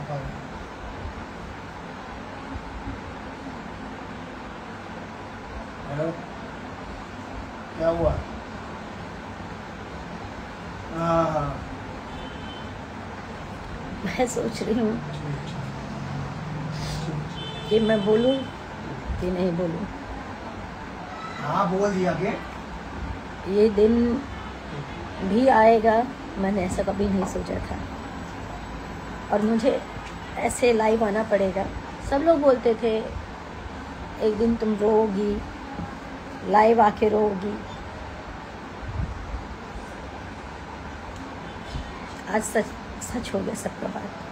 Hello, क्या हुआ? हाँ, मैं सोच रही हूँ कि मैं बोलूँ कि नहीं बोलूँ। हाँ, बोल दिया के ये दिन भी आएगा, मैंने ऐसा कभी नहीं सोचा था, और मुझे ऐसे लाइव आना पड़ेगा। सब लोग बोलते थे एक दिन तुम रोओगी, लाइव आके रोओगी। आज सच हो गया सबका बात।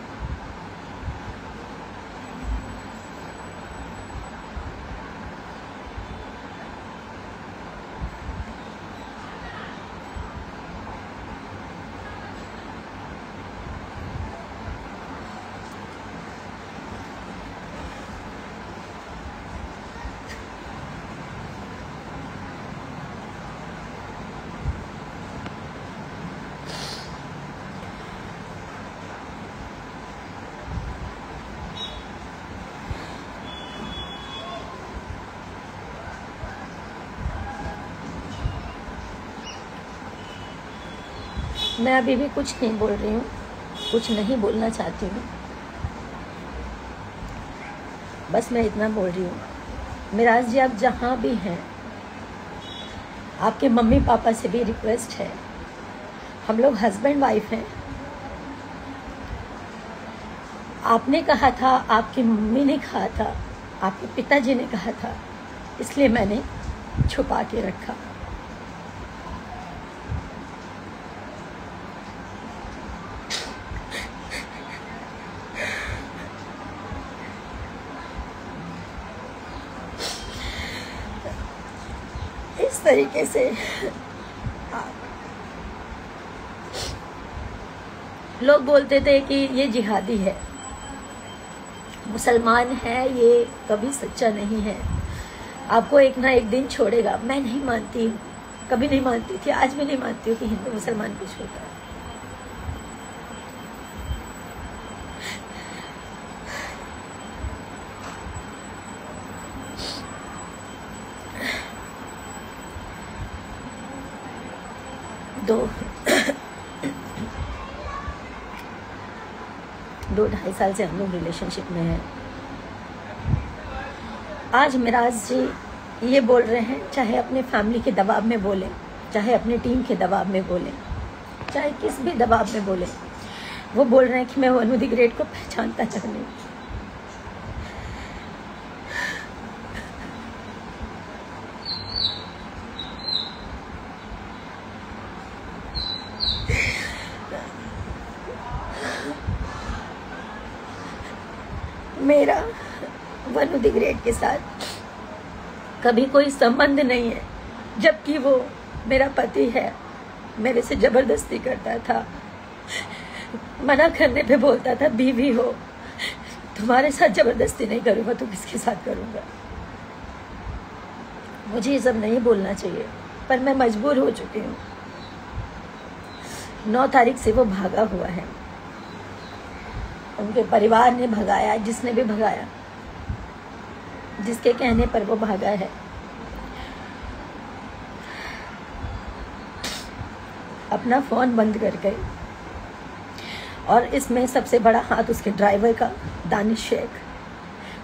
मैं अभी भी कुछ नहीं बोल रही हूँ, कुछ नहीं बोलना चाहती हूँ। बस मैं इतना बोल रही हूँ, मिराज जी आप जहाँ भी हैं, आपके मम्मी पापा से भी रिक्वेस्ट है, हम लोग हस्बैंड वाइफ हैं। आपने कहा था, आपकी मम्मी ने कहा था, आपके पिताजी ने कहा था, इसलिए मैंने छुपा के रखा। इस तरीके से लोग बोलते थे कि ये जिहादी है, मुसलमान है, ये कभी सच्चा नहीं है, आपको एक ना एक दिन छोड़ेगा। मैं नहीं मानती हूँ, कभी नहीं मानती थी, आज भी नहीं मानती हूँ कि हिंदू मुसलमान कुछ होता है। दो ढाई साल से हम लोग रिलेशनशिप में हैं। आज मिराज जी ये बोल रहे हैं, चाहे अपने फैमिली के दबाव में बोले, चाहे अपने टीम के दबाव में बोले, चाहे किस भी दबाव में बोले, वो बोल रहे हैं कि मैं वनु द ग्रेट को पहचानता नहीं। मेरा वनु द ग्रेट के साथ कभी कोई संबंध नहीं है, जबकि वो मेरा पति है। मेरे से जबरदस्ती करता था, मना करने पे बोलता था बीवी हो, तुम्हारे साथ जबरदस्ती नहीं करूंगा तो किसके साथ करूंगा। मुझे ये सब नहीं बोलना चाहिए, पर मैं मजबूर हो चुकी हूँ। 9 तारीख से वो भागा हुआ है, उनके परिवार ने भगाया, जिसने भी भगाया, जिसके कहने पर वो भागा है। अपना फोन बंद कर गए, और इसमें सबसे बड़ा हाथ उसके ड्राइवर का, दानिश शेख,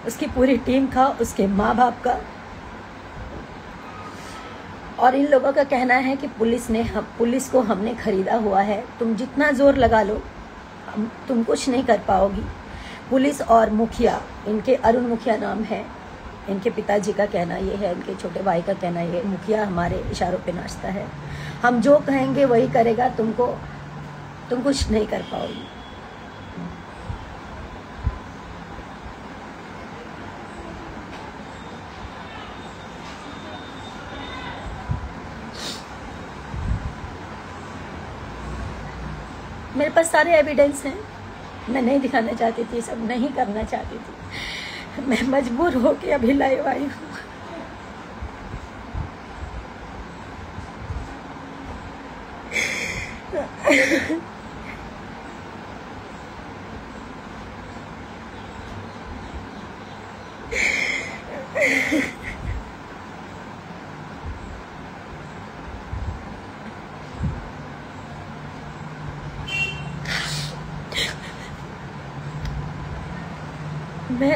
उसकी पूरी टीम का, उसके माँ बाप का। और इन लोगों का कहना है कि पुलिस को हमने खरीदा हुआ है, तुम जितना जोर लगा लो तुम कुछ नहीं कर पाओगी। पुलिस और मुखिया, इनके अरुण मुखिया नाम है, इनके पिताजी का कहना ये है, इनके छोटे भाई का कहना ये है, मुखिया हमारे इशारों पे नाचता है, हम जो कहेंगे वही करेगा, तुम कुछ नहीं कर पाओगी। मेरे पास सारे एविडेंस हैं, मैं नहीं दिखाना चाहती थी, सब नहीं करना चाहती थी, मैं मजबूर होके अभी लाइव आई हूँ। मैं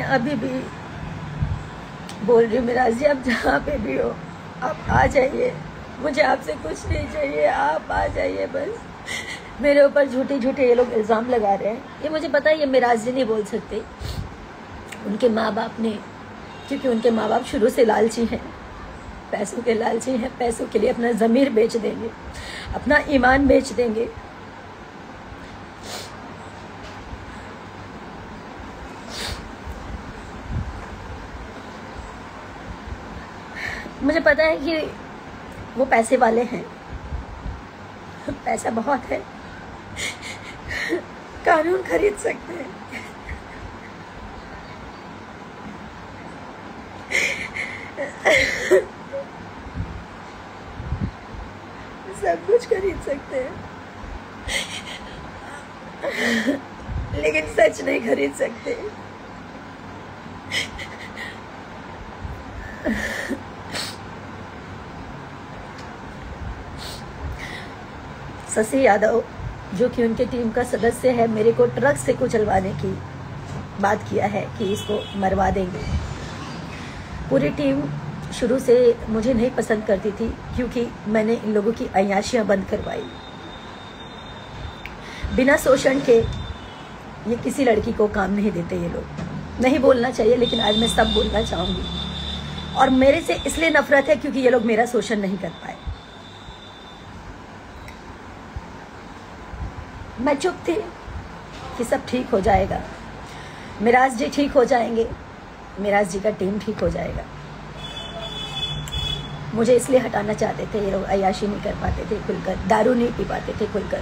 अभी भी बोल रही हूँ मिराज जी, आप जहाँ पे भी हो आप आ जाइए, मुझे आपसे कुछ नहीं चाहिए, आप आ जाइए बस। मेरे ऊपर झूठे झूठे ये लोग इल्ज़ाम लगा रहे हैं, ये मुझे पता है ये मिराज जी नहीं बोल सकते, उनके माँ बाप ने, क्योंकि उनके माँ बाप शुरू से लालची हैं, पैसों के लालची हैं, पैसों के लिए अपना ज़मीर बेच देंगे, अपना ईमान बेच देंगे। मुझे पता है कि वो पैसे वाले हैं, पैसा बहुत है, कानून खरीद सकते हैं, सब कुछ खरीद सकते हैं, लेकिन सच नहीं खरीद सकते। शशि यादव जो कि उनके टीम का सदस्य है, मेरे को ट्रक से कुचलवाने की बात किया है कि इसको मरवा देंगे। पूरी टीम शुरू से मुझे नहीं पसंद करती थी, क्योंकि मैंने इन लोगों की अय्याशियां बंद करवाई। बिना शोषण के ये किसी लड़की को काम नहीं देते ये लोग। नहीं बोलना चाहिए, लेकिन आज मैं सब बोलना चाहूँगी। और मेरे से इसलिए नफरत है क्योंकि ये लोग मेरा शोषण नहीं कर पाए। मैं चुप थी कि सब ठीक हो जाएगा, मिराज जी ठीक हो जाएंगे, मिराज जी का टीम ठीक हो जाएगा। मुझे इसलिए हटाना चाहते थे, ये लोग अय्याशी नहीं कर पाते थे खुलकर, दारू नहीं पी पाते थे खुलकर।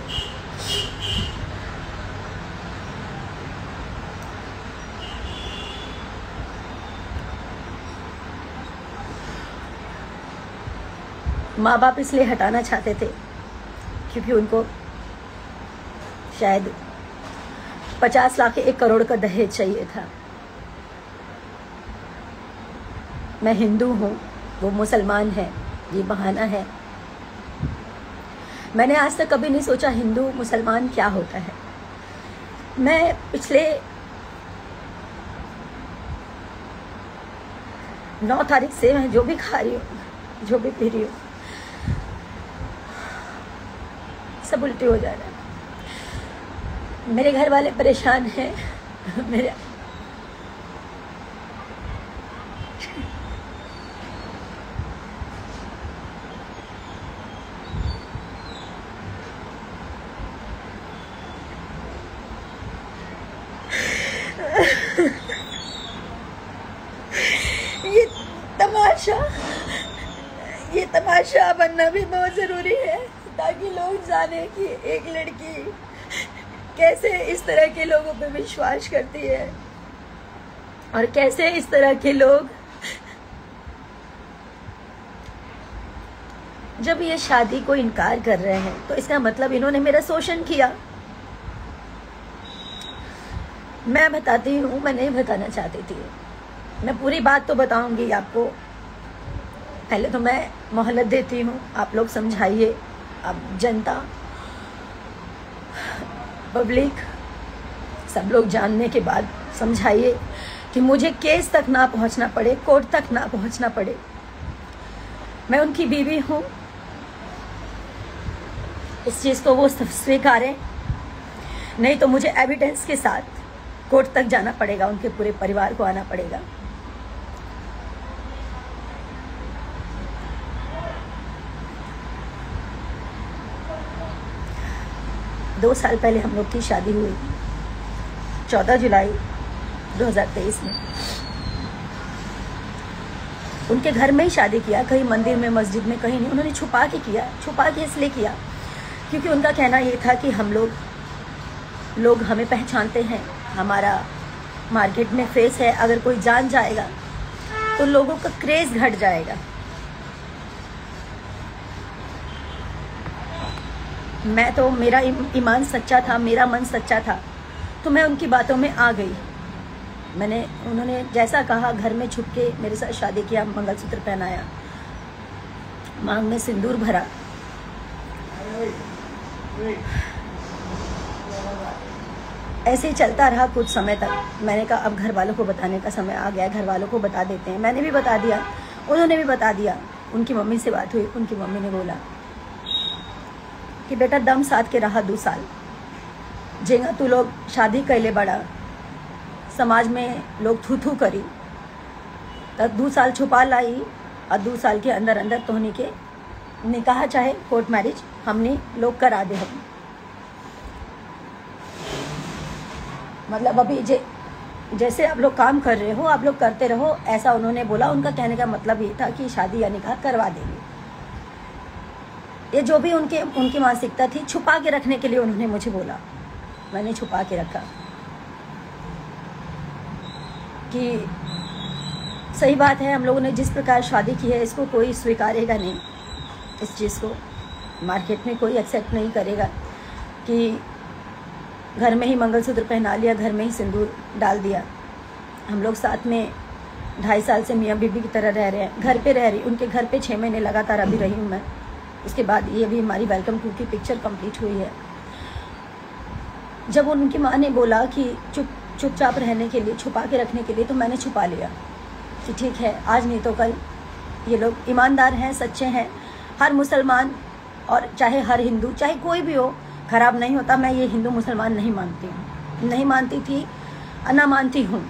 माँ बाप इसलिए हटाना चाहते थे क्योंकि उनको शायद 50 लाख 1 करोड़ का दहेज चाहिए था। मैं हिंदू हूँ, वो मुसलमान है, ये बहाना है। मैंने आज तक कभी नहीं सोचा हिंदू मुसलमान क्या होता है। मैं पिछले 9 तारीख से मैं जो भी खा रही हूँ, जो भी पी रही हूँ, सब उल्टी हो जा रहा है। मेरे घर वाले परेशान हैं, मेरे ये तमाशा बनना भी बहुत जरूरी है, ताकि लोग जाने कि एक लड़की कैसे इस तरह के लोगों पे विश्वास करती है और कैसे इस तरह के लोग जब ये शादी को इनकार कर रहे हैं तो इसका मतलब इन्होंने मेरा शोषण किया। मैं बताती हूँ, मैं नहीं बताना चाहती थी, मैं पूरी बात तो बताऊंगी आपको। पहले तो मैं मोहलत देती हूँ, आप लोग समझाइए, आप जनता, पब्लिक, सब लोग जानने के बाद समझाइए कि मुझे केस तक ना पहुंचना पड़े, कोर्ट तक ना पहुंचना पड़े। मैं उनकी बीवी हूं, इस चीज को वो स्वीकारें, नहीं तो मुझे एविडेंस के साथ कोर्ट तक जाना पड़ेगा, उनके पूरे परिवार को आना पड़ेगा। दो साल पहले हम लोग की शादी हुई, 14 जुलाई 2023 में। उनके घर में ही शादी किया, कहीं मंदिर में, मस्जिद में, कहीं नहीं। उन्होंने छुपा के किया, छुपा के इसलिए किया क्योंकि उनका कहना ये था कि हम लोग हमें पहचानते हैं, हमारा मार्केट में फेस है, अगर कोई जान जाएगा तो लोगों का क्रेज घट जाएगा। मैं तो, मेरा ईमान सच्चा था, मेरा मन सच्चा था, तो मैं उनकी बातों में आ गई। उन्होंने जैसा कहा घर में छुप के मेरे साथ शादी किया, मंगलसूत्र पहनाया, मांग में सिंदूर भरा। ऐसे ही चलता रहा कुछ समय तक। मैंने कहा अब घर वालों को बताने का समय आ गया, घर वालों को बता देते हैं। मैंने भी बता दिया, उन्होंने भी बता दिया। उनकी मम्मी से बात हुई, उनकी मम्मी ने बोला कि बेटा दम साथ के रहा 2 साल, जेंगा तू लोग शादी कैले बड़ा, समाज में लोग थू थू करी, तब 2 साल छुपा लाई और 2 साल के अंदर अंदर तोहनी के निकाह चाहे कोर्ट मैरिज हमने लोग करा दे। हम मतलब अभी जैसे आप लोग काम कर रहे हो आप लोग करते रहो, ऐसा उन्होंने बोला। उनका कहने का मतलब ये था कि शादी या निकाह करवा देंगे। ये जो भी उनकी मानसिकता थी, छुपा के रखने के लिए उन्होंने मुझे बोला। मैंने छुपा के रखा कि सही बात है, हम लोगों ने जिस प्रकार शादी की है इसको कोई स्वीकारेगा नहीं। इस चीज़ को मार्केट में कोई एक्सेप्ट नहीं करेगा कि घर में ही मंगलसूत्र पहना लिया, घर में ही सिंदूर डाल दिया। हम लोग साथ में 2.5 साल से मियाँ बीबी की तरह रह रहे हैं, घर पे रह रही। उनके घर पे 6 महीने लगातार अभी रही हूँ मैं। उसके बाद ये भी हमारी वेलकम टू की पिक्चर कंप्लीट हुई है। जब उनकी माँ ने बोला कि चुपचाप रहने के लिए, छुपा के रखने के लिए, तो मैंने छुपा लिया कि ठीक है, आज नहीं तो कल ये लोग ईमानदार हैं, सच्चे हैं। हर मुसलमान और चाहे हर हिंदू, चाहे कोई भी हो, खराब नहीं होता। मैं ये हिंदू मुसलमान नहीं मानती हूँ, नहीं मानती थी, ना मानती हूँ।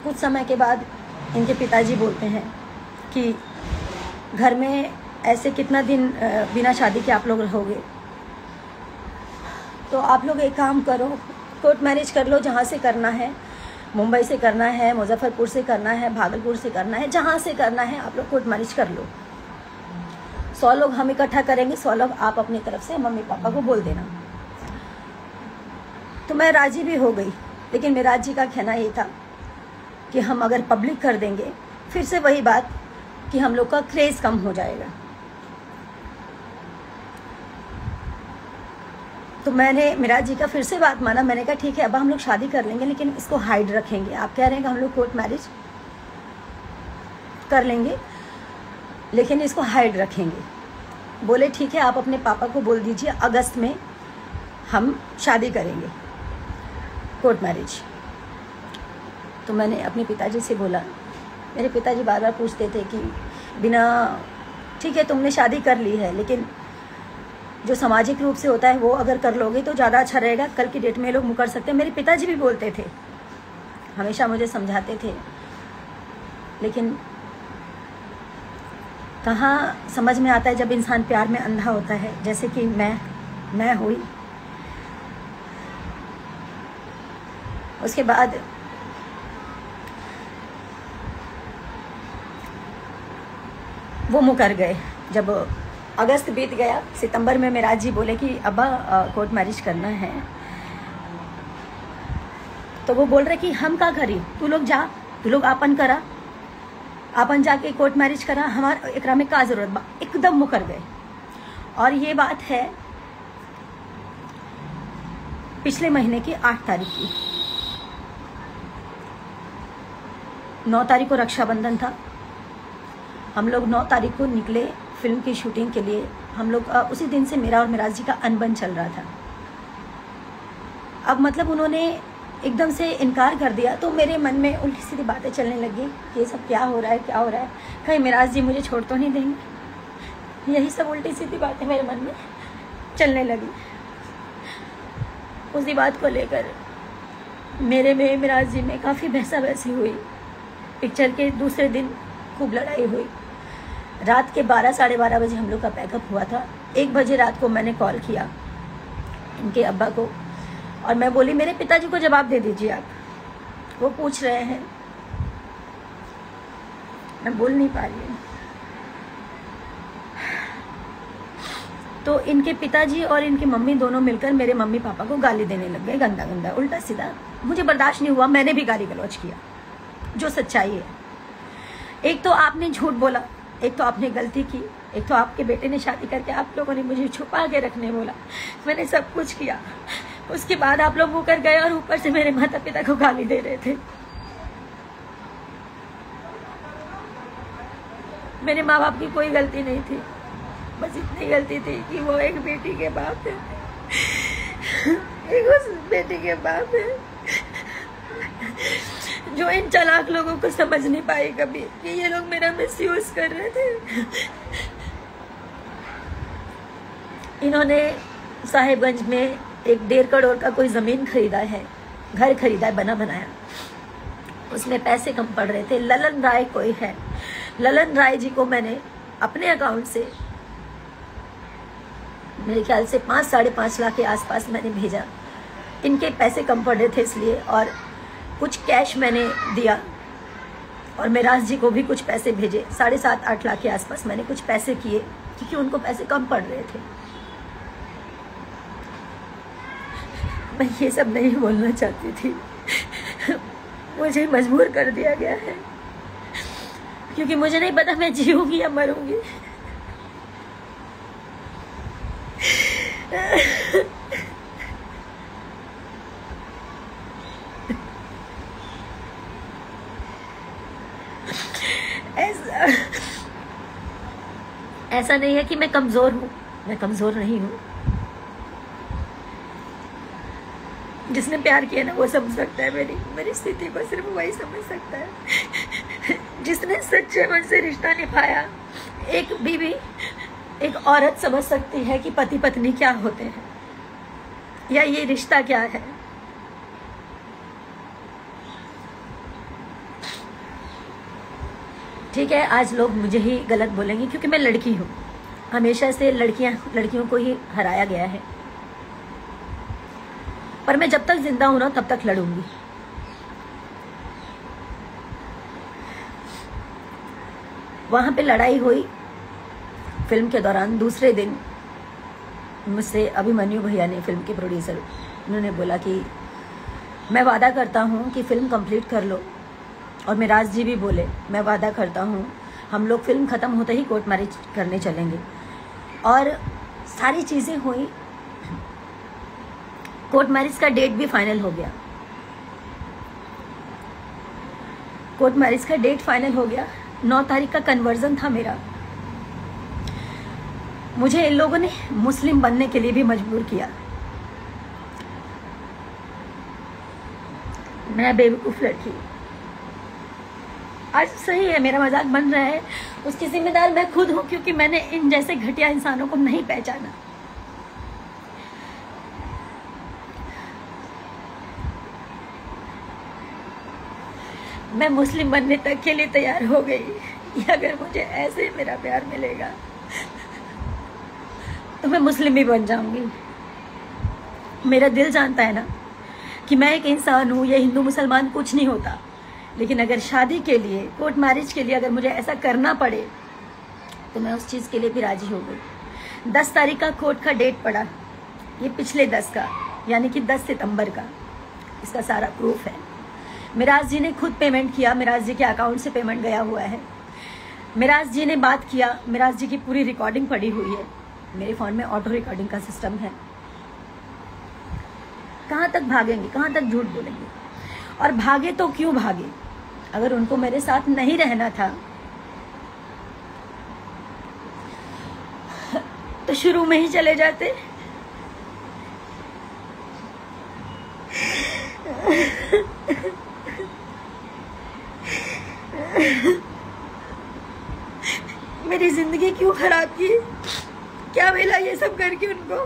कुछ समय के बाद इनके पिताजी बोलते हैं कि घर में ऐसे कितना दिन बिना शादी के आप लोग रहोगे, तो आप लोग एक काम करो, कोर्ट मैरिज कर लो, जहाँ से करना है, मुंबई से करना है, मुजफ्फरपुर से करना है, भागलपुर से करना है, जहाँ से करना है आप लोग कोर्ट मैरिज कर लो। 100 लोग हम इकट्ठा करेंगे, 100 लोग आप अपनी तरफ से मम्मी पापा को बोल देना। तो मैं राजी भी हो गई, लेकिन मेराज जी का कहना ये था कि हम अगर पब्लिक कर देंगे, फिर से वही बात कि हम लोग का क्रेज कम हो जाएगा। तो मैंने मेराज जी का फिर से बात माना। मैंने कहा ठीक है, अब हम लोग शादी कर लेंगे, लेकिन इसको हाइड रखेंगे। आप कह रहे हैं कि हम लोग कोर्ट मैरिज कर लेंगे, लेकिन इसको हाइड रखेंगे। बोले ठीक है, आप अपने पापा को बोल दीजिए अगस्त में हम शादी करेंगे, कोर्ट मैरिज। तो मैंने अपने पिताजी से बोला। मेरे पिताजी बार बार पूछते थे कि बिना, ठीक है तुमने शादी कर ली है, लेकिन जो सामाजिक रूप से होता है वो अगर कर लोगे तो ज़्यादा अच्छा रहेगा, कल की डेट में लोग मुकर सकते हैं। मेरे पिताजी भी बोलते थे, हमेशा मुझे समझाते थे, लेकिन कहाँ समझ में आता है जब इंसान प्यार में अंधा होता है, जैसे कि मैं हुई। उसके बाद वो मुकर गए। जब अगस्त बीत गया, सितंबर में मेराज जी बोले कि अब्बा कोर्ट मैरिज करना है, तो वो बोल रहे कि हम का करी, तू लोग जा, तू लोग आपन करा, आपन जाके कोर्ट मैरिज करा, हमारा एकरा में का जरूरत बा। एकदम मुकर गए। और ये बात है पिछले महीने की 8 तारीख की। 9 तारीख को रक्षाबंधन था। हम लोग 9 तारीख को निकले फिल्म की शूटिंग के लिए। हम लोग उसी दिन से मेरा और मेराज जी का अनबन चल रहा था। अब मतलब उन्होंने एकदम से इनकार कर दिया, तो मेरे मन में उल्टी सीधी बातें चलने लगी कि ये सब क्या हो रहा है, क्या हो रहा है, कहीं मेराज जी मुझे छोड़ तो नहीं देंगे। यही सब उल्टी सीधी बातें मेरे मन में चलने लगी। उसी बात को लेकर मेरे में मेराज जी में काफ़ी बहसा बहसी हुई। पिक्चर के दूसरे दिन खूब लड़ाई हुई। रात के 12 साढ़े 12 बजे हम लोग का पैकअप हुआ था। 1 बजे रात को मैंने कॉल किया इनके अब्बा को, और मैं बोली मेरे पिताजी को जवाब दे दीजिए आप, वो पूछ रहे हैं। मैं बोल नहीं पा रही हूँ। तो इनके पिताजी और इनकी मम्मी दोनों मिलकर मेरे मम्मी पापा को गाली देने लग गए, गंदा गंदा उल्टा सीधा। मुझे बर्दाश्त नहीं हुआ, मैंने भी गाली गलौज किया, जो सच्चाई है। एक तो आपने झूठ बोला, एक तो आपने गलती की, एक तो आपके बेटे ने शादी करके आप लोगों ने मुझे छुपा के रखने बोला। मैंने सब कुछ किया, उसके बाद आप लोग मुकर गए और ऊपर से मेरे माता पिता को गाली दे रहे थे। मेरे माँ बाप की कोई गलती नहीं थी, बस इतनी गलती थी कि वो एक बेटी के बाप है, एक उस बेटी के बाप है जो इन चालाक लोगों को समझ नहीं पाए कभी कि ये लोग मेरा मिसयूज कर रहे थे। इन्होंने साहिबगंज में एक 1.5 करोड़ का कोई जमीन खरीदा है, घर खरीदा है बना बनाया, उसमें पैसे कम पड़ रहे थे। ललन राय कोई है, ललन राय जी को मैंने अपने अकाउंट से मेरे ख्याल से 5-5.5 लाख के आसपास मैंने भेजा। इनके पैसे कम पड़ रहे थे इसलिए, और कुछ कैश मैंने दिया, और मिराज जी को भी कुछ पैसे भेजे। 7.5-8 लाख के आसपास मैंने कुछ पैसे किए क्योंकि उनको पैसे कम पड़ रहे थे। मैं ये सब नहीं बोलना चाहती थी, मुझे मजबूर कर दिया गया है क्योंकि मुझे नहीं पता मैं जीऊंगी या मरूंगी। ऐसा नहीं है कि मैं कमजोर हूं, मैं कमजोर नहीं हूं। जिसने प्यार किया ना वो समझ सकता है मेरी स्थिति को, सिर्फ वही समझ सकता है। जिसने सच्चे मन से रिश्ता निभाया, एक बीवी, एक औरत समझ सकती है कि पति पत्नी क्या होते हैं या ये रिश्ता क्या है। ठीक है, आज लोग मुझे ही गलत बोलेंगे क्योंकि मैं लड़की हूँ। हमेशा से लड़कियों को ही हराया गया है, पर मैं जब तक जिंदा हूं ना तब तक लड़ूंगी। वहां पे लड़ाई हुई फिल्म के दौरान। दूसरे दिन मुझसे अभिमन्यु भैया ने, फिल्म के प्रोड्यूसर, उन्होंने बोला कि मैं वादा करता हूं कि फिल्म कंप्लीट कर लो, और मिराज जी भी बोले मैं वादा करता हूं हम लोग फिल्म खत्म होते ही कोर्ट मैरिज करने चलेंगे। और सारी चीजें हुई, कोर्ट मैरिज का डेट भी फाइनल हो गया। कोर्ट मैरिज का डेट फाइनल हो गया। 9 तारीख का कन्वर्जन था मेरा। मुझे इन लोगों ने मुस्लिम बनने के लिए भी मजबूर किया। मैं बेवकूफ लड़की। आज सही है, मेरा मजाक बन रहा है, उसकी जिम्मेदार मैं खुद हूं क्योंकि मैंने इन जैसे घटिया इंसानों को नहीं पहचाना। मैं मुस्लिम बनने तक के लिए तैयार हो गई। अगर मुझे ऐसे ही मेरा प्यार मिलेगा तो मैं मुस्लिम भी बन जाऊंगी। मेरा दिल जानता है ना कि मैं एक इंसान हूं, ये हिंदू मुसलमान कुछ नहीं होता। लेकिन अगर शादी के लिए, कोर्ट मैरिज के लिए अगर मुझे ऐसा करना पड़े तो मैं उस चीज के लिए भी राजी हो गई। 10 तारीख का कोर्ट का डेट पड़ा, ये पिछले 10 का, यानी कि 10 सितंबर का। इसका सारा प्रूफ है। मिराज जी ने खुद पेमेंट किया, मिराज जी के अकाउंट से पेमेंट गया हुआ है। मिराज जी ने बात किया, मिराज जी की पूरी रिकॉर्डिंग पड़ी हुई है। मेरे फोन में ऑटो रिकॉर्डिंग का सिस्टम है। कहां तक भागेंगे, कहां तक झूठ बोलेंगे? और भागे तो क्यों भागे? अगर उनको मेरे साथ नहीं रहना था तो शुरू में ही चले जाते। मेरी जिंदगी क्यों खराब की? क्या मिला ये सब करके उनको?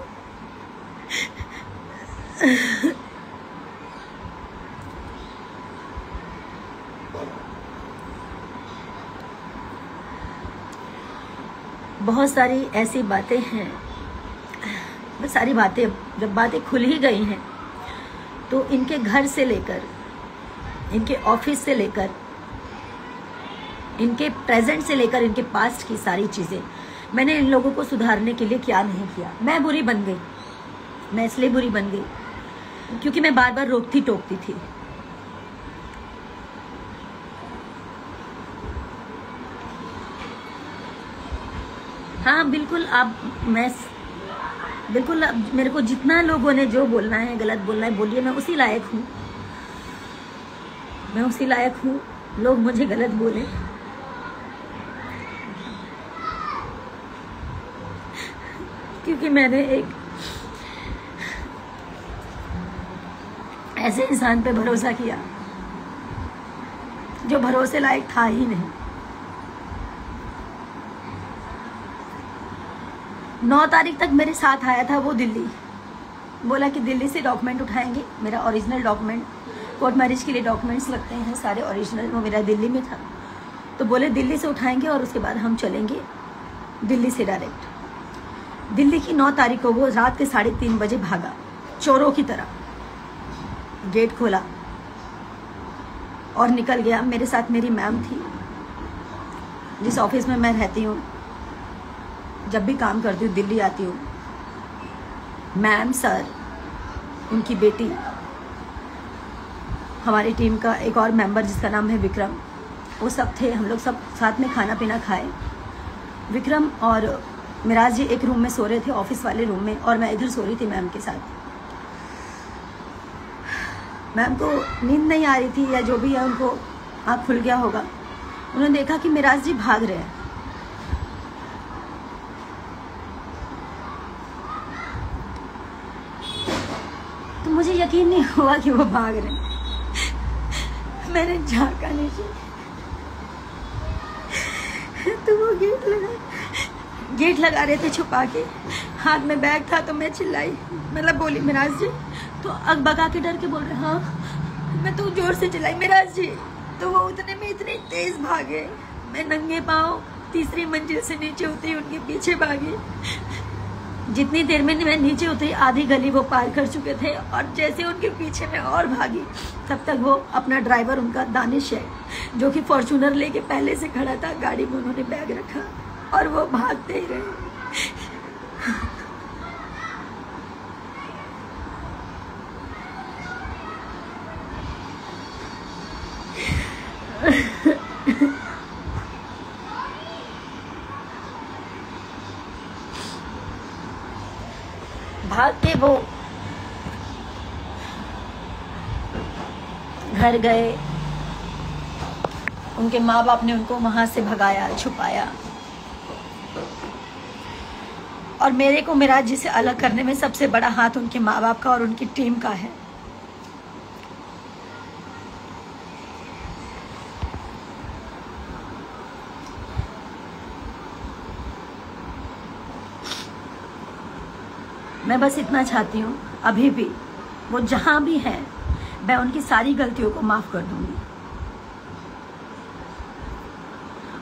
बहुत सारी ऐसी बातें हैं, सारी बातें, जब बातें खुल ही गई हैं तो इनके घर से लेकर, इनके ऑफिस से लेकर, इनके प्रेजेंट से लेकर इनके पास्ट की सारी चीजें, मैंने इन लोगों को सुधारने के लिए क्या नहीं किया। मैं बुरी बन गई। मैं इसलिए बुरी बन गई क्योंकि मैं बार बार रोकती टोकती थी। हाँ बिल्कुल, बिल्कुल मेरे को जितना लोगों ने जो बोलना है, गलत बोलना है बोलिए, मैं उसी लायक हूँ, मैं उसी लायक हूँ। लोग मुझे गलत बोले, क्योंकि मैंने एक ऐसे इंसान पे भरोसा किया जो भरोसे लायक था ही नहीं। 9 तारीख तक मेरे साथ आया था वो दिल्ली, बोला कि दिल्ली से डॉक्यूमेंट उठाएंगे, मेरा ओरिजिनल डॉक्यूमेंट, कोर्ट मैरिज के लिए डॉक्यूमेंट्स लगते हैं सारे ओरिजिनल, वो मेरा दिल्ली में था। तो बोले दिल्ली से उठाएंगे और उसके बाद हम चलेंगे दिल्ली से डायरेक्ट। दिल्ली की 9 तारीख को वो रात के 3:30 बजे भागा चोरों की तरह, गेट खोला और निकल गया। मेरे साथ मेरी मैम थी, जिस ऑफिस में मैं रहती हूँ, जब भी काम करती हूँ, दिल्ली आती हूँ। मैम, सर, उनकी बेटी, हमारी टीम का एक और मेंबर जिसका नाम है विक्रम, वो सब थे। हम लोग सब साथ में खाना पीना खाए। विक्रम और मिराज जी एक रूम में सो रहे थे, ऑफिस वाले रूम में, और मैं इधर सो रही थी मैम के साथ। मैम को नींद नहीं आ रही थी या जो भी है, उनको आँख खुल गया होगा। उन्होंने देखा कि मिराज जी भाग रहे हैं। तो मुझे यकीन नहीं हुआ कि वो भाग रहे हैं। मैंने झांका नीचे तो वो गेट लगा रहे थे छुपा के, हाथ में बैग था। तो मैं चिल्लाई, मतलब बोली मिराज जी, तो अगबगा के डर के बोल रहे, हाँ। मैं तो जोर से चिल्लाई मिराज जी, तो वो उतने में इतने तेज भागे। मैं नंगे पाँव 3री मंजिल से नीचे उतरी, उनके पीछे भागी। जितनी देर में मैं नीचे उतरी, आधी गली वो पार कर चुके थे, और जैसे उनके पीछे मैं और भागी, तब तक वो अपना ड्राइवर, उनका दानिश है, जो कि फॉर्च्यूनर लेके पहले से खड़ा था, गाड़ी में उन्होंने बैग रखा और वो भागते ही रहे। भाग के वो घर गए। उनके माँ बाप ने उनको वहां से भगाया, छुपाया। और मेरे को मिराज जी से अलग करने में सबसे बड़ा हाथ उनके माँ बाप का और उनकी टीम का है। मैं बस इतना चाहती हूँ, अभी भी वो जहां भी है, मैं उनकी सारी गलतियों को माफ कर दूंगी।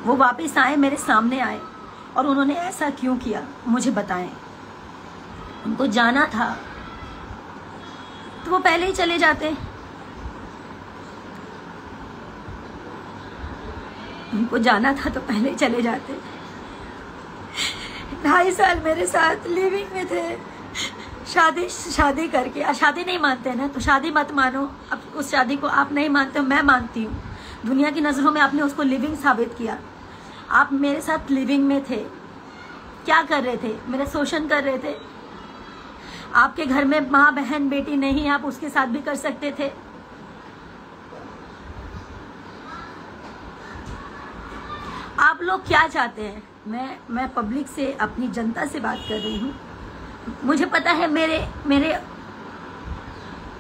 वो वापस आए, मेरे सामने आए, और उन्होंने ऐसा क्यों किया मुझे बताएं। उनको जाना था तो वो पहले ही चले जाते। उनको जाना था तो पहले ही चले जाते। 2.5 साल मेरे साथ लिविंग में थे। शादी करके, शादी नहीं मानते हैं ना, तो शादी मत मानो। अब उस शादी को आप नहीं मानते हो, मैं मानती हूँ। दुनिया की नजरों में आपने उसको लिविंग साबित किया। आप मेरे साथ लिविंग में थे, क्या कर रहे थे? मेरा शोषण कर रहे थे। आपके घर में माँ, बहन, बेटी नहीं, आप उसके साथ भी कर सकते थे। आप लोग क्या चाहते हैं? मैं पब्लिक से, अपनी जनता से बात कर रही हूँ। मुझे पता है मेरे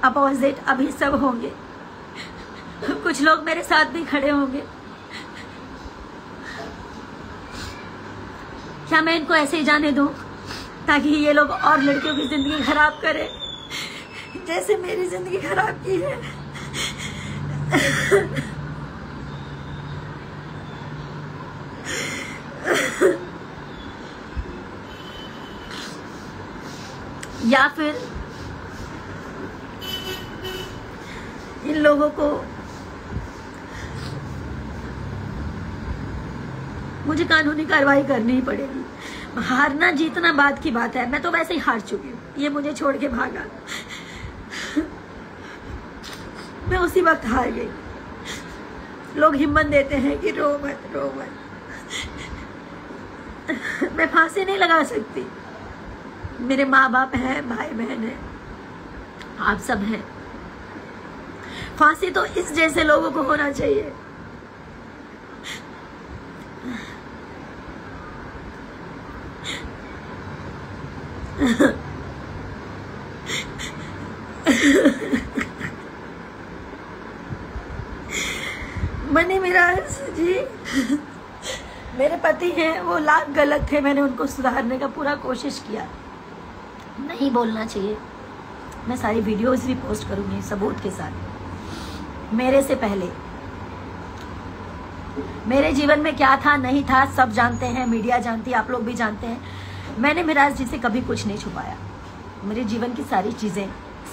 अपोजिट अभी सब होंगे, कुछ लोग मेरे साथ भी खड़े होंगे। क्या मैं इनको ऐसे ही जाने दूं ताकि ये लोग और लड़कियों की जिंदगी खराब करें जैसे मेरी जिंदगी खराब की है? या फिर इन लोगों को मुझे कानूनी कार्रवाई करनी ही पड़ेगी। हारना जीतना बात की बात है, मैं तो वैसे ही हार चुकी हूँ। ये मुझे छोड़ के भागा, मैं उसी वक्त हार गई। लोग हिम्मत देते हैं कि रो मत, रो मत। मैं फांसी नहीं लगा सकती, मेरे माँ बाप हैं, भाई बहन है, आप सब हैं। फांसी तो इस जैसे लोगों को होना चाहिए। मनी मिराज जी मेरे पति हैं, वो लाख गलत थे, मैंने उनको सुधारने का पूरा कोशिश किया। नहीं बोलना चाहिए, मैं सारी वीडियोस भी पोस्ट करूंगी सबूत के साथ। मेरे से पहले मेरे जीवन में क्या था नहीं था सब जानते हैं, मीडिया जानती है, आप लोग भी जानते हैं। मैंने मिराज जी से कभी कुछ नहीं छुपाया। मेरे जीवन की सारी चीजें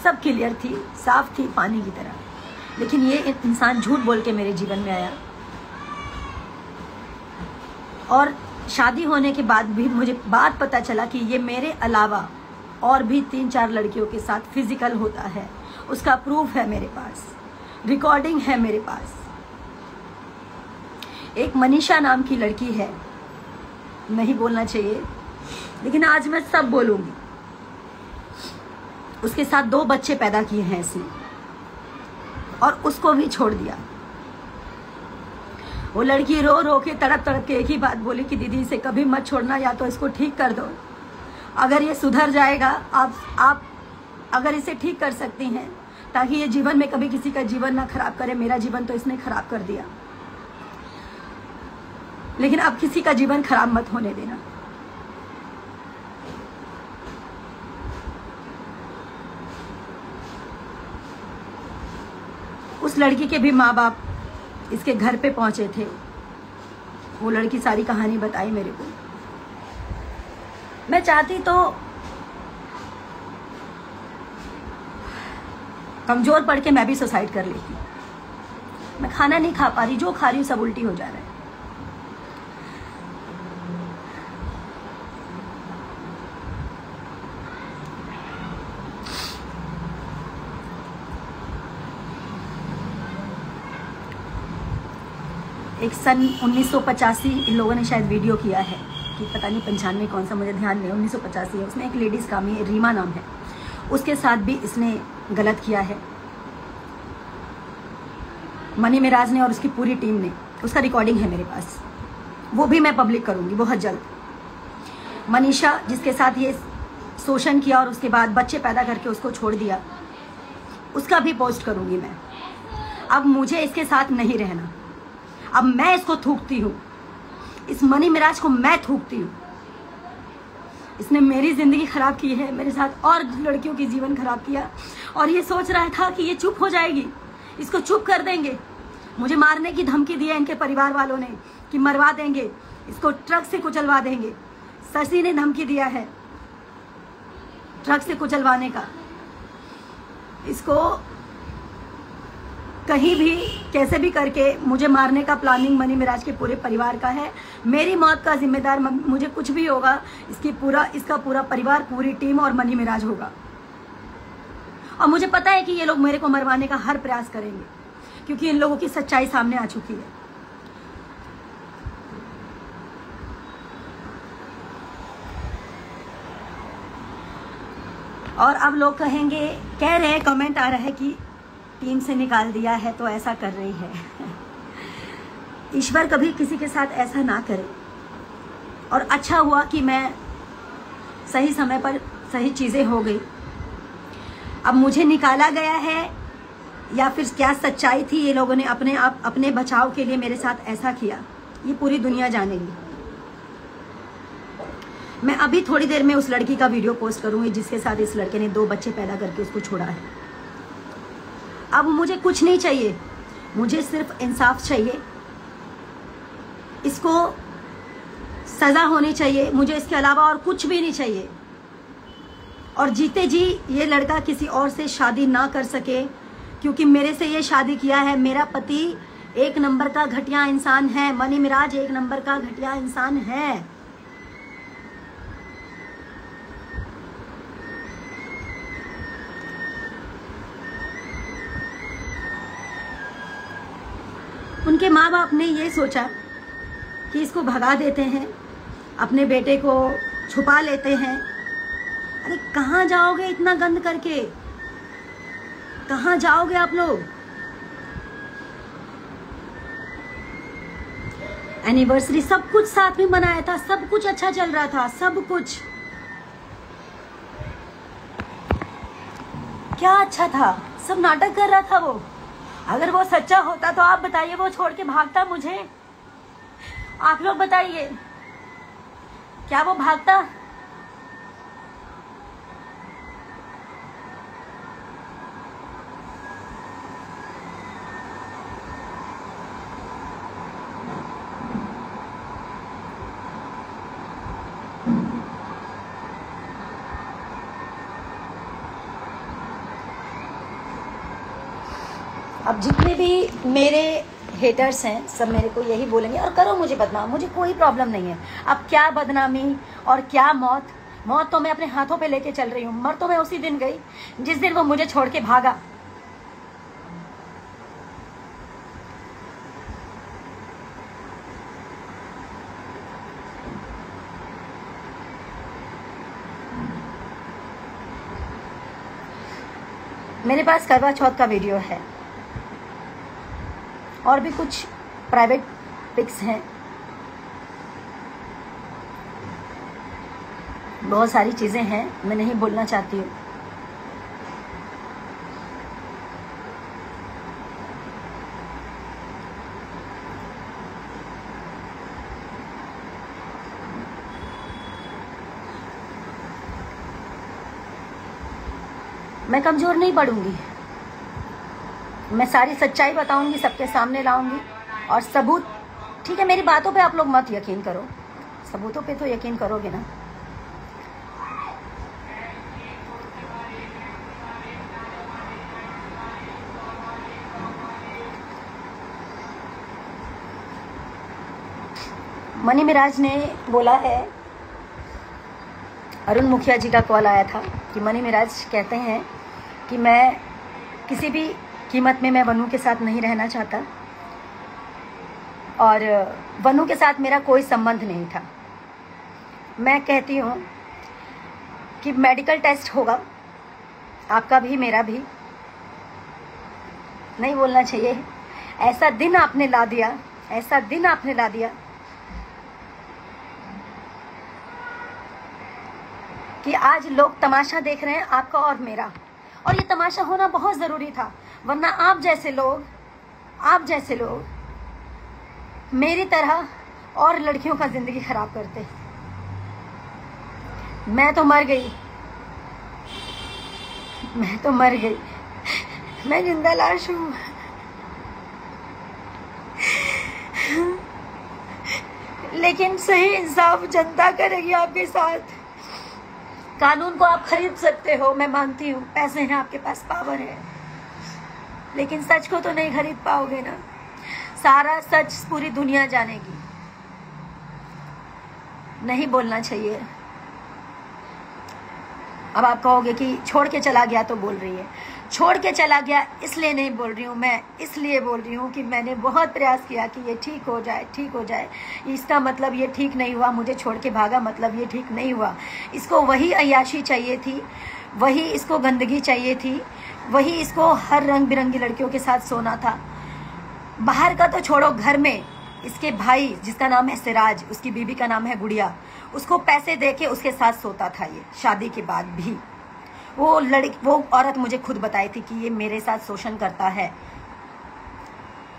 सब क्लियर थी, साफ थी, पानी की तरह। लेकिन ये इंसान झूठ बोल के मेरे जीवन में आया, और शादी होने के बाद भी मुझे बात पता चला कि ये मेरे अलावा और भी 3-4 लड़कियों के साथ फिजिकल होता है। उसका प्रूफ है मेरे पास, रिकॉर्डिंग है मेरे पास। एक मनीषा नाम की लड़की है, नहीं बोलना चाहिए लेकिन आज मैं सब बोलूंगी। उसके साथ 2 बच्चे पैदा किए हैं इसने, और उसको भी छोड़ दिया। वो लड़की रो रो के तड़प तड़प के एक ही बात बोली कि दीदी इसे कभी मत छोड़ना, या तो इसको ठीक कर दो। अगर ये सुधर जाएगा, आप अगर इसे ठीक कर सकती हैं ताकि ये जीवन में कभी किसी का जीवन ना खराब करे। मेरा जीवन तो इसने खराब कर दिया, लेकिन अब किसी का जीवन खराब मत होने देना। उस लड़की के भी माँ बाप इसके घर पे पहुंचे थे। वो लड़की सारी कहानी बताई मेरे को। मैं चाहती तो कमजोर पड़ के मैं भी सुसाइड कर लेती। मैं खाना नहीं खा पा रही, जो खा रही हूँ सब उल्टी हो जा रहा है। एक सन 1985 इन लोगों ने शायद वीडियो किया है कि पता नहीं 95 कौन सा, मुझे ध्यान नहीं, 1985 है। उसमें एक लेडीज का रीमा नाम है, उसके साथ भी इसने गलत किया है। मनी मिराज ने और उसकी पूरी टीम ने, उसका रिकॉर्डिंग है मेरे पास, वो भी मैं पब्लिक करूंगी बहुत जल्द। मनीषा जिसके साथ ये शोषण किया और उसके बाद बच्चे पैदा करके उसको छोड़ दिया, उसका भी पोस्ट करूंगी मैं। अब मुझे इसके साथ नहीं रहना, अब मैं इसको थूकती हूँ, इस मनी मिराज को मैं थूकती हूँ। इसने मेरी जिंदगी खराब की है, मेरे साथ और लड़कियों की जीवन खराब किया, और ये सोच रहा था कि ये चुप हो जाएगी, इसको चुप कर देंगे। मुझे मारने की धमकी दी है इनके परिवार वालों ने कि मरवा देंगे, इसको ट्रक से कुचलवा देंगे। शशि ने धमकी दिया है ट्रक से कुचलवाने का। इसको कहीं भी कैसे भी करके मुझे मारने का प्लानिंग मनी मिराज के पूरे परिवार का है। मेरी मौत का जिम्मेदार, मुझे कुछ भी होगा, इसका पूरा परिवार, पूरी टीम और मनी मिराज होगा। और मुझे पता है कि ये लोग मेरे को मरवाने का हर प्रयास करेंगे, क्योंकि इन लोगों की सच्चाई सामने आ चुकी है। और अब लोग कहेंगे, कह रहे हैं, कमेंट आ रहा है कि टीम से निकाल दिया है तो ऐसा कर रही है। ईश्वर कभी किसी के साथ ऐसा ना करे, और अच्छा हुआ कि मैं सही समय पर सही चीजें हो गई। अब मुझे निकाला गया है या फिर क्या सच्चाई थी, ये लोगों ने अपने बचाव के लिए मेरे साथ ऐसा किया, ये पूरी दुनिया जानेगी। मैं अभी थोड़ी देर में उस लड़की का वीडियो पोस्ट करूंगी जिसके साथ इस लड़के ने 2 बच्चे पैदा करके उसको छोड़ा है। अब मुझे कुछ नहीं चाहिए, मुझे सिर्फ इंसाफ चाहिए। इसको सजा होनी चाहिए, मुझे इसके अलावा और कुछ भी नहीं चाहिए। और जीते जी ये लड़का किसी और से शादी ना कर सके, क्योंकि मेरे से ये शादी किया है। मेरा पति 1 नंबर का घटिया इंसान है, मनी मिराज 1 नंबर का घटिया इंसान है। उनके माँ बाप ने ये सोचा कि इसको भगा देते हैं, अपने बेटे को छुपा लेते हैं, अरे कहाँ जाओगे इतना गंद करके? कहाँ जाओगे आप लोग? एनिवर्सरी सब कुछ साथ में मनाया था, सब कुछ अच्छा चल रहा था, सब कुछ क्या अच्छा था, सब नाटक कर रहा था वो। अगर वो सच्चा होता तो आप बताइए, वो छोड़ के भागता मुझे? आप लोग बताइए, क्या वो भागता? अब जितने भी मेरे हेटर्स हैं सब मेरे को यही बोलेंगे, और करो मुझे बदनाम, मुझे कोई प्रॉब्लम नहीं है। अब क्या बदनामी और क्या मौत? मौत तो मैं अपने हाथों पे लेके चल रही हूँ, मर तो मैं उसी दिन गई जिस दिन वो मुझे छोड़ के भागा। मेरे पास करवा चौथ का वीडियो है और भी कुछ प्राइवेट पिक्स हैं, बहुत सारी चीजें हैं, मैं नहीं बोलना चाहती हूँ। मैं कमजोर नहीं पड़ूंगी, मैं सारी सच्चाई बताऊंगी, सबके सामने लाऊंगी और सबूत। ठीक है, मेरी बातों पे आप लोग मत यकीन करो, सबूतों पे तो यकीन करोगे ना। मनी मिराज ने बोला है, अरुण मुखिया जी का कॉल आया था कि मनी मिराज कहते हैं कि मैं किसी भी कीमत में मैं वनु के साथ नहीं रहना चाहता और वनु के साथ मेरा कोई संबंध नहीं था। मैं कहती हूँ कि मेडिकल टेस्ट होगा, आपका भी मेरा भी। नहीं बोलना चाहिए, ऐसा दिन आपने ला दिया, ऐसा दिन आपने ला दिया कि आज लोग तमाशा देख रहे हैं आपका और मेरा, और ये तमाशा होना बहुत ज़रूरी था, वरना आप जैसे लोग मेरी तरह और लड़कियों का ज़िंदगी खराब करते। मैं तो मर गई, मैं जिंदा लाश हूँ। लेकिन सही इंसाफ जनता करेगी आपके साथ। कानून को आप खरीद सकते हो, मैं मानती हूँ, पैसे हैं आपके पास, पावर है, लेकिन सच को तो नहीं खरीद पाओगे ना। सारा सच पूरी दुनिया जानेगी। नहीं बोलना चाहिए। अब आप कहोगे कि छोड़ के चला गया तो बोल रही है। छोड़ के चला गया इसलिए नहीं बोल रही हूँ, मैं इसलिए बोल रही हूँ कि मैंने बहुत प्रयास किया कि ये ठीक हो जाए, ठीक हो जाए। इसका मतलब ये ठीक नहीं हुआ, मुझे छोड़ के भागा, मतलब ये ठीक नहीं हुआ। इसको वही अय्याशी चाहिए थी, वही इसको गंदगी चाहिए थी, वही इसको हर रंग बिरंगी लड़कियों के साथ सोना था। बाहर का तो छोड़ो, घर में इसके भाई जिसका नाम है सिराज, उसकी बीबी का नाम है गुड़िया, उसको पैसे देके उसके साथ सोता था ये, शादी के बाद भी। वो औरत मुझे खुद बताई थी कि ये मेरे साथ शोषण करता है,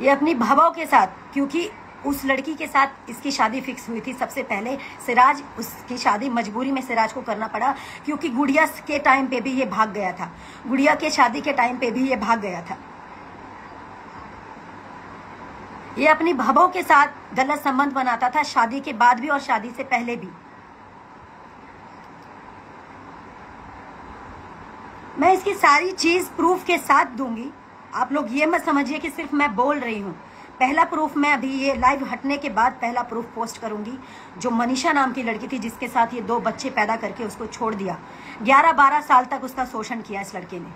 ये अपनी भावों के साथ, क्योंकि उस लड़की के साथ इसकी शादी फिक्स हुई थी सबसे पहले। सिराज, उसकी शादी मजबूरी में सिराज को करना पड़ा, क्योंकि गुड़िया के टाइम पे भी ये भाग गया था, गुड़िया के शादी के टाइम पे भी ये भाग गया था। ये अपनी भावों के साथ गलत संबंध बनाता था, शादी के बाद भी और शादी से पहले भी। मैं इसकी सारी चीज प्रूफ के साथ दूंगी। आप लोग ये मत समझिए कि सिर्फ मैं बोल रही हूँ। पहला प्रूफ मैं अभी ये लाइव हटने के बाद पहला प्रूफ पोस्ट करूंगी, जो मनीषा नाम की लड़की थी जिसके साथ ये 2 बच्चे पैदा करके उसको छोड़ दिया। 11-12 साल तक उसका शोषण किया इस लड़के ने।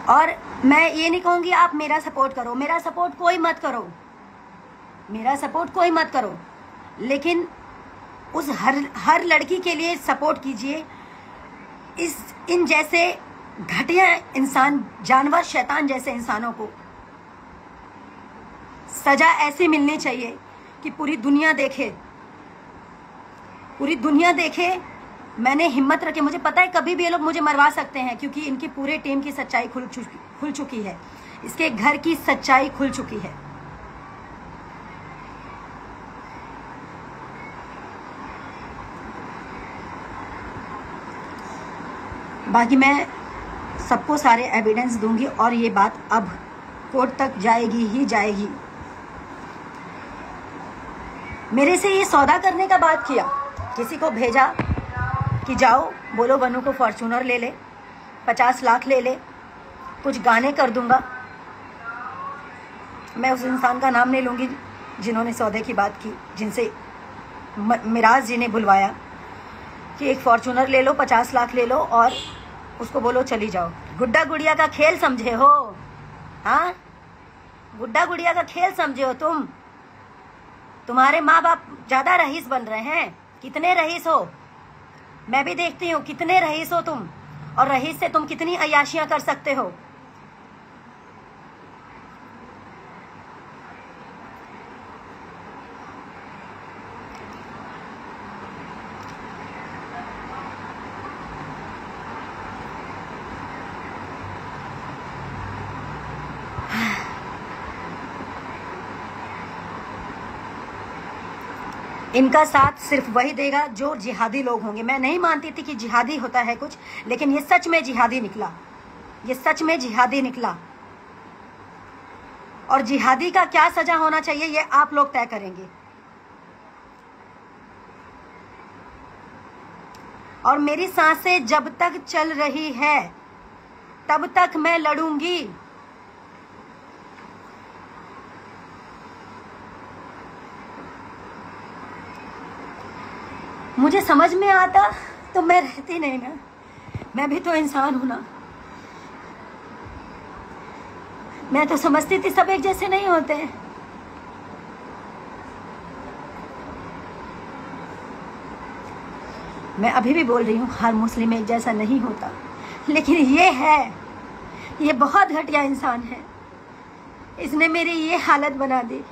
और मैं ये नहीं कहूंगी आप मेरा सपोर्ट करो, मेरा सपोर्ट कोई मत करो, मेरा सपोर्ट कोई मत करो, लेकिन उस हर लड़की के लिए सपोर्ट कीजिए। इन जैसे घटिया इंसान, जानवर, शैतान जैसे इंसानों को सजा ऐसी मिलनी चाहिए कि पूरी दुनिया देखे, पूरी दुनिया देखे। मैंने हिम्मत रखी, मुझे पता है कभी भी ये लोग मुझे मरवा सकते हैं, क्योंकि इनकी पूरे टीम की सच्चाई खुल चुकी है, इसके घर की सच्चाई खुल चुकी है। बाकी मैं सबको सारे एविडेंस दूंगी और ये बात अब कोर्ट तक जाएगी ही जाएगी। मेरे से ये सौदा करने का बात किया, किसी को भेजा कि जाओ बोलो बनू को फॉर्च्यूनर ले ले, 50 लाख ले ले, कुछ गाने कर दूंगा। मैं उस इंसान का नाम नहीं लूंगी जिन्होंने सौदे की बात की, जिनसे मिराज जी ने बुलवाया कि एक फॉर्च्यूनर ले लो, 50 लाख ले लो और उसको बोलो चली जाओ। गुड्डा गुड़िया का खेल समझे हो? हाँ, गुड्डा गुड़िया का खेल समझे हो तुम? तुम्हारे माँ बाप ज्यादा रईस बन रहे हैं। कितने रईस हो? मैं भी देखती हूँ कितने रईस हो तुम, और रईस से तुम कितनी अय्याशियां कर सकते हो। इनका साथ सिर्फ वही देगा जो जिहादी लोग होंगे। मैं नहीं मानती थी कि जिहादी होता है कुछ, लेकिन ये सच में जिहादी निकला, ये सच में जिहादी निकला। और जिहादी का क्या सजा होना चाहिए ये आप लोग तय करेंगे। और मेरी सांसें जब तक चल रही है तब तक मैं लड़ूंगी। मुझे समझ में आता तो मैं रहती नहीं ना, मैं भी तो इंसान हूं ना। मैं तो समझती थी सब एक जैसे नहीं होते। मैं अभी भी बोल रही हूँ हर मुस्लिम एक जैसा नहीं होता, लेकिन ये है, ये बहुत घटिया इंसान है। इसने मेरी ये हालत बना दी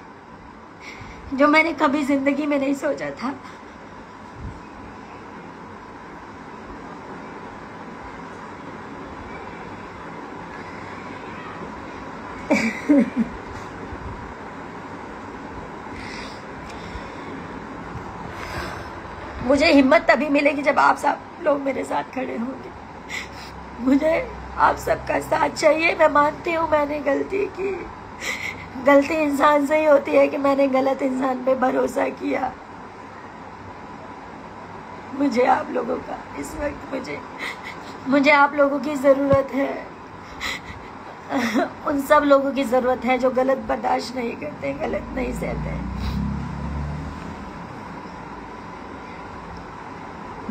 जो मैंने कभी जिंदगी में नहीं सोचा था। मुझे हिम्मत तभी मिलेगी जब आप सब लोग मेरे साथ खड़े होंगे। मुझे आप सबका साथ चाहिए। मैं मानती हूँ मैंने गलती की, गलती इंसान से ही होती है कि मैंने गलत इंसान पे भरोसा किया। मुझे आप लोगों का इस वक्त मुझे आप लोगों की जरूरत है। उन सब लोगों की जरूरत है जो गलत बर्दाश्त नहीं करते, गलत नहीं सहते।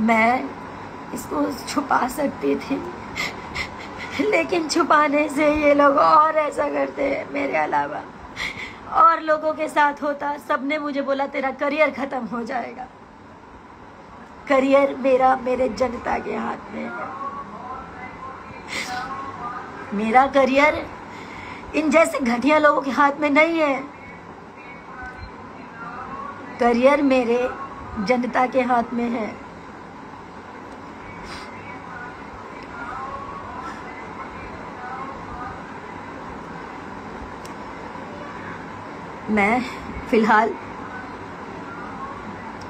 मैं इसको छुपा सकती थी, लेकिन छुपाने से ये लोग और ऐसा करते हैं। मेरे अलावा और लोगों के साथ होता, सबने मुझे बोला तेरा करियर खत्म हो जाएगा। करियर मेरा मेरे जनता के हाथ में है। मेरा करियर इन जैसे घटिया लोगों के हाथ में नहीं है। करियर मेरे जनता के हाथ में है। मैं फिलहाल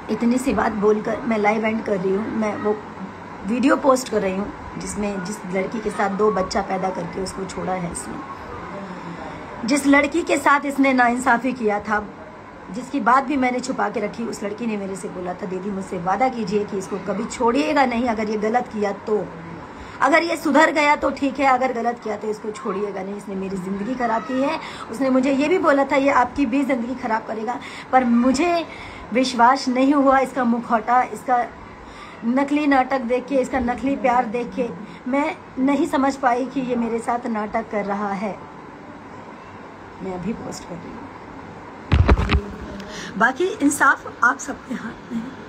इतनी सी बात बोलकर मैं लाइव एंड कर रही हूँ। मैं वो वीडियो पोस्ट कर रही हूँ जिसमें जिस लड़की के साथ 2 बच्चा पैदा करके उसको छोड़ा है इसने, जिस लड़की के साथ इसने नाइंसाफी किया था, जिसकी बात भी मैंने छुपा के रखी। उस लड़की ने मेरे से बोला था दीदी मुझसे वादा कीजिए कि इसको कभी छोड़िएगा नहीं। अगर ये गलत किया तो, अगर ये सुधर गया तो ठीक है, अगर गलत किया तो इसको छोड़िएगा नहीं। इसने मेरी ज़िंदगी खराब की है। उसने मुझे ये भी बोला था ये आपकी भी ज़िंदगी खराब करेगा, पर मुझे विश्वास नहीं हुआ। इसका मुखौटा, इसका नकली नाटक देख के, इसका नकली प्यार देख के मैं नहीं समझ पाई कि ये मेरे साथ नाटक कर रहा है। मैं अभी पोस्ट कर रही हूँ। बाकी इंसाफ आप सबके हाथ में है।